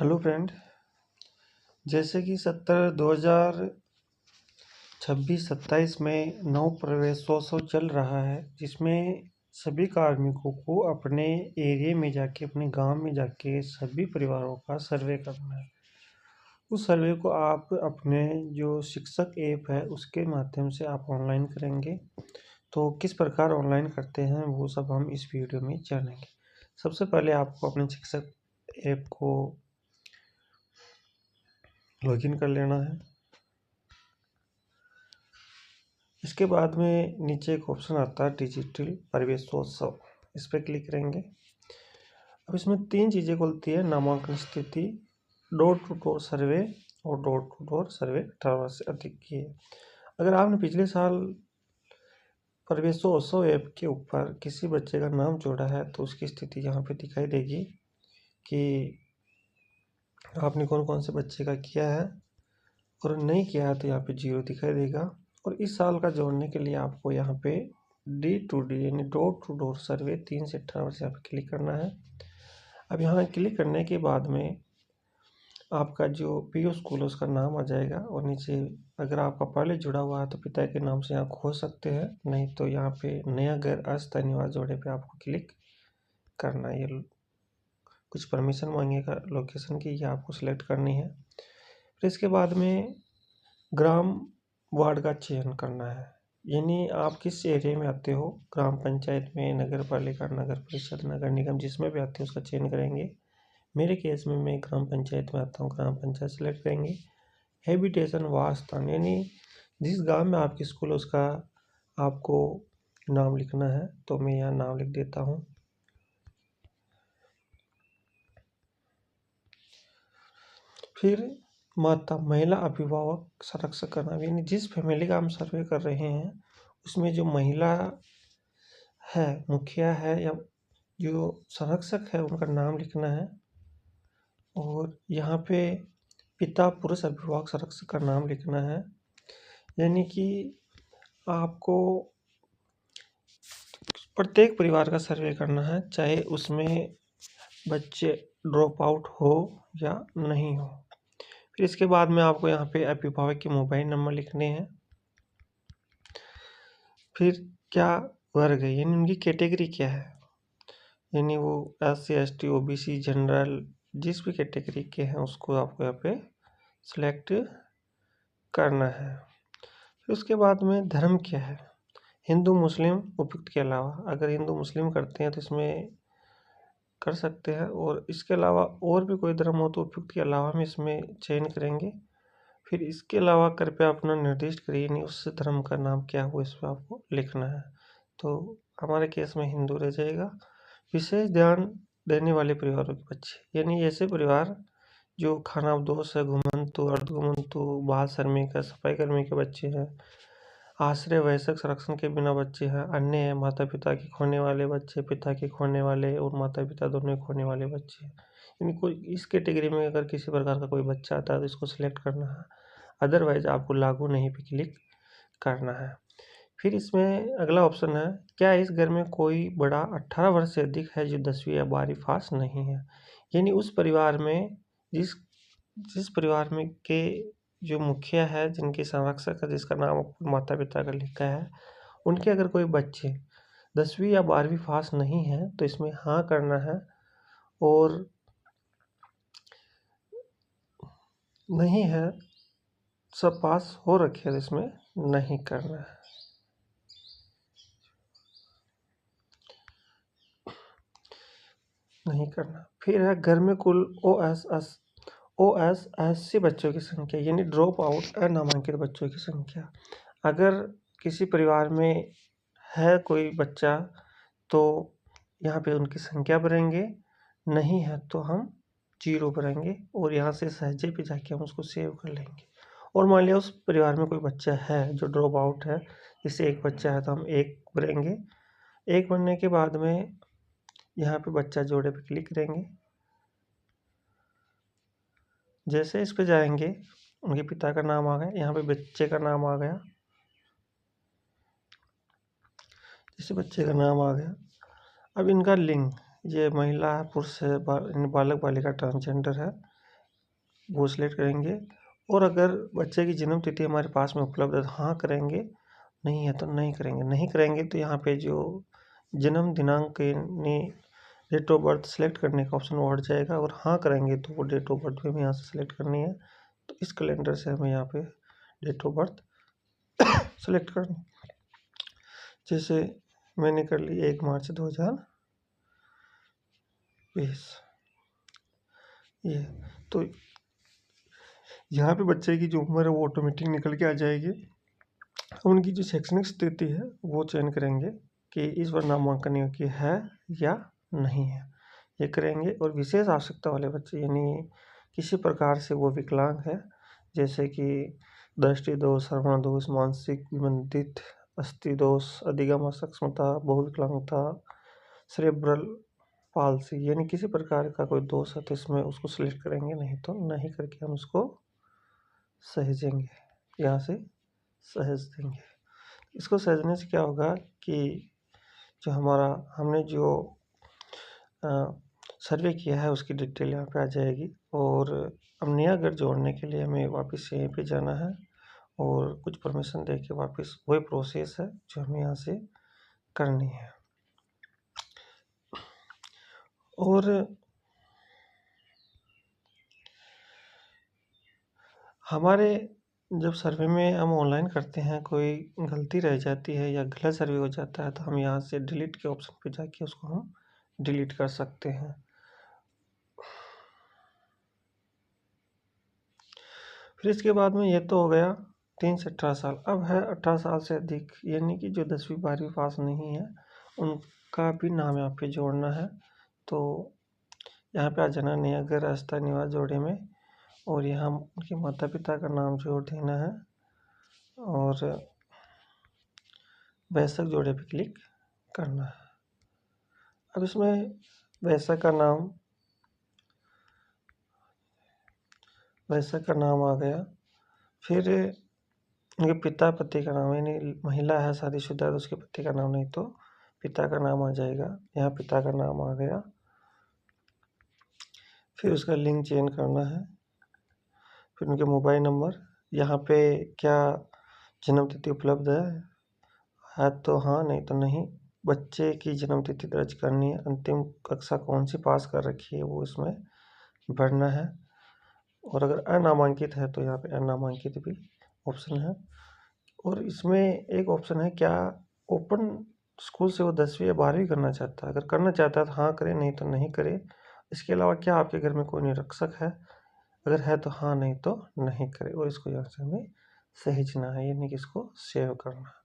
Hello friend. जैसे कि 2026-27 में नव प्रवेशोत्सव चल रहा है, जिसमें सभी कार्मिकों को अपने एरिया में जाके, अपने गांव में जाके सभी परिवारों का सर्वे करना है। उस सर्वे को आप अपने जो शिक्षक ऐप है उसके माध्यम से आप ऑनलाइन करेंगे। तो किस प्रकार ऑनलाइन करते हैं वो सब हम इस वीडियो में जानेंगे। सबसे पहले आपको अपने शिक्षक ऐप को लॉगिन कर लेना है। इसके बाद में नीचे एक ऑप्शन आता है डिजिटल प्रवेशोत्सव, इस पर क्लिक करेंगे। अब इसमें 3 चीज़ें खुलती है: नामांकन स्थिति, डोर टू डोर सर्वे और डोर टू डोर सर्वे 18 वर्ष से अधिक की है। अगर आपने पिछले साल प्रवेशोत्सव ऐप के ऊपर किसी बच्चे का नाम जोड़ा है तो उसकी स्थिति यहाँ पे दिखाई देगी कि आपने कौन कौन से बच्चे का किया है, और नहीं किया है तो यहाँ पे 0 दिखाई देगा। और इस साल का जोड़ने के लिए आपको यहाँ पे D2D यानी डोर टू डोर सर्वे 3 से 18 वर्ष यहाँ पे क्लिक करना है। अब यहाँ क्लिक करने के बाद में आपका जो पीओ स्कूल है उसका नाम आ जाएगा, और नीचे अगर आपका पहले जुड़ा हुआ है तो पिता के नाम से यहाँ खोज सकते हैं, नहीं तो यहाँ पे नया घर अस्थायी निवास जोड़े पे आपको क्लिक करना है। ये कुछ परमिशन मांगेगा लोकेशन की, ये आपको सिलेक्ट करनी है। फिर इसके बाद में ग्राम वार्ड का चयन करना है, यानी आप किस एरिया में आते हो, ग्राम पंचायत में, नगर पालिका, नगर परिषद, नगर निगम, जिसमें भी आते हो उसका चयन करेंगे। मेरे केस में मैं ग्राम पंचायत में आता हूँ, ग्राम पंचायत सेलेक्ट करेंगे। हैबिटेशन वास स्थान, यानी जिस गांव में आपकी स्कूल है उसका आपको नाम लिखना है, तो मैं यहाँ नाम लिख देता हूँ। फिर माता, महिला, अभिभावक, संरक्षक का नाम, यानी जिस फैमिली का हम सर्वे कर रहे हैं उसमें जो महिला है, मुखिया है या जो संरक्षक है, उनका नाम लिखना है। और यहाँ पे पिता, पुरुष, अभिभावक, संरक्षक का नाम लिखना है। यानी कि आपको प्रत्येक परिवार का सर्वे करना है, चाहे उसमें बच्चे ड्रॉप आउट हो या नहीं हो। फिर इसके बाद में आपको यहाँ पे अभिभावक के मोबाइल नंबर लिखने हैं। फिर क्या वर्ग है, यानी उनकी कैटेगरी क्या है, यानी वो SC ST OBC जनरल, जिस भी कैटेगरी के हैं उसको आपको यहाँ पे सिलेक्ट करना है। फिर उसके बाद में धर्म क्या है, हिंदू, मुस्लिम, उपयुक्त के अलावा। अगर हिंदू मुस्लिम करते हैं तो इसमें कर सकते हैं, और इसके अलावा और भी कोई धर्म हो तो उपयुक्त के अलावा में इसमें चयन करेंगे। फिर इसके अलावा कृपया अपना निर्दिष्ट करिए, नहीं उस धर्म का नाम क्या हो इस पर आपको लिखना है। तो हमारे केस में हिंदू रह जाएगा। विशेष ध्यान देने वाले परिवारों के बच्चे, यानी ऐसे परिवार जो खानाबदोश है, घुमंतु, अर्धघुमंतु, बाल श्रमिक है, सफाई कर्मी के बच्चे हैं, आश्रय वयस्क संरक्षण के बिना बच्चे हैं, अन्य है, माता पिता के खोने वाले बच्चे, पिता के खोने वाले और माता पिता दोनों के खोने वाले बच्चे हैं। यानी कोई इस कैटेगरी में अगर किसी प्रकार का कोई बच्चा आता है तो इसको सिलेक्ट करना है, अदरवाइज आपको लागू नहीं पे क्लिक करना है। फिर इसमें अगला ऑप्शन है, क्या इस घर में कोई बड़ा 18 वर्ष से अधिक है जो 10वीं या 12वीं पास नहीं है। यानी उस परिवार में जिस जिस परिवार में के जो मुखिया है, जिनके संरक्षक है, जिसका नाम माता पिता का लिखा है, उनके अगर कोई बच्चे 10वीं या 12वीं पास नहीं है तो इसमें हाँ करना है, और नहीं है, सब पास हो रखे हैं, इसमें नहीं करना है। नहीं करना। फिर है घर में कुल OSSC बच्चों की संख्या, यानी ड्रॉप आउट अनामांकित बच्चों की संख्या। अगर किसी परिवार में है कोई बच्चा तो यहाँ पे उनकी संख्या भरेंगे, नहीं है तो हम 0 भरेंगे, और यहाँ से सहजे पे जाके हम उसको सेव कर लेंगे। और मान लिया उस परिवार में कोई बच्चा है जो ड्रॉप आउट है, जैसे एक बच्चा है तो हम 1 भरेंगे। 1 भरने के बाद में यहाँ पे बच्चा जोड़े पे क्लिक करेंगे। जैसे इस पे जाएंगे, उनके पिता का नाम आ गया, यहाँ पे बच्चे का नाम आ गया। जैसे बच्चे का नाम आ गया, अब इनका लिंग, ये महिला है, पुरुष है, बालक बालिका, ट्रांसजेंडर है, वो सिलेक्ट करेंगे। और अगर बच्चे की जन्म तिथि हमारे पास में उपलब्ध है तो हाँ करेंगे, नहीं है तो नहीं करेंगे। नहीं करेंगे तो यहाँ पे जो जन्म दिनांक यानी डेट ऑफ बर्थ सेलेक्ट करने का ऑप्शन वो हट जाएगा, और हाँ करेंगे तो वो डेट ऑफ बर्थ भी हमें यहाँ से सेलेक्ट करनी है। तो इस कैलेंडर से हमें यहाँ पे डेट ऑफ बर्थ सेलेक्ट करनी। जैसे मैंने कर ली 1 मार्च 2020। ये तो यहाँ पे बच्चे की जो उम्र है वो ऑटोमेटिक निकल के आ जाएगी। उनकी जो शैक्षणिक स्थिति है वो चयन करेंगे कि इस बार नामांकन योग्य है या नहीं है, ये करेंगे। और विशेष आवश्यकता वाले बच्चे यानी किसी प्रकार से वो विकलांग है, जैसे कि दृष्टि दोष, श्रवण दोष, मानसिक विमंडित, अस्थि दोष, अधिगम असक्षमता, बहुविकलांगता, सेरेब्रल पाल्सी, यानी किसी प्रकार का कोई दोष है तो इसमें उसको सिलेक्ट करेंगे, नहीं तो नहीं करके हम उसको सहेजेंगे, यहाँ से सहेज देंगे। इसको सहेजने से क्या होगा कि जो हमारा हमने जो सर्वे किया है उसकी डिटेल यहाँ पे आ जाएगी। और अब नया घर जोड़ने के लिए हमें वापस यहीं पे जाना है और कुछ परमिशन दे के वापस वही प्रोसेस है जो हमें यहाँ से करनी है। और हमारे जब सर्वे में हम ऑनलाइन करते हैं, कोई गलती रह जाती है या गलत सर्वे हो जाता है तो हम यहाँ से डिलीट के ऑप्शन पे जाके उसको हम डिलीट कर सकते हैं। फिर इसके बाद में ये तो हो गया 3 से 18 साल। अब है 18 साल से अधिक, यानी कि जो 10वीं 12वीं पास नहीं है उनका भी नाम यहाँ पे जोड़ना है। तो यहाँ पे आ जाना नया घर अस्थायी निवास जोड़े में, और यहाँ उनके माता पिता का नाम जोड़ देना है और वयस्क जोड़े पे क्लिक करना है। अब इसमें वयस्क का नाम आ गया। फिर उनके पिता पति का नाम, यानी महिला है शादीशुदा तो उसके पति का नाम, नहीं तो पिता का नाम आ जाएगा। यहाँ पिता का नाम आ गया। फिर उसका लिंग चेंज करना है। फिर उनके मोबाइल नंबर, यहाँ पे क्या जन्म तिथि उपलब्ध है तो हाँ, नहीं तो नहीं। बच्चे की जन्म तिथि दर्ज करनी है, अंतिम कक्षा कौन सी पास कर रखी है वो इसमें भरना है। और अगर अनामांकित है तो यहाँ पे अनामांकित भी ऑप्शन है। और इसमें एक ऑप्शन है, क्या ओपन स्कूल से वो 10वीं या 12वीं करना चाहता है। अगर करना चाहता है तो हाँ करे, नहीं तो नहीं करे। इसके अलावा क्या आपके घर में कोई निरक्षर है, अगर है तो हाँ, नहीं तो नहीं करे। और इसको यहाँ से हमें सहेजना है, यानी कि इसको सेव करना है।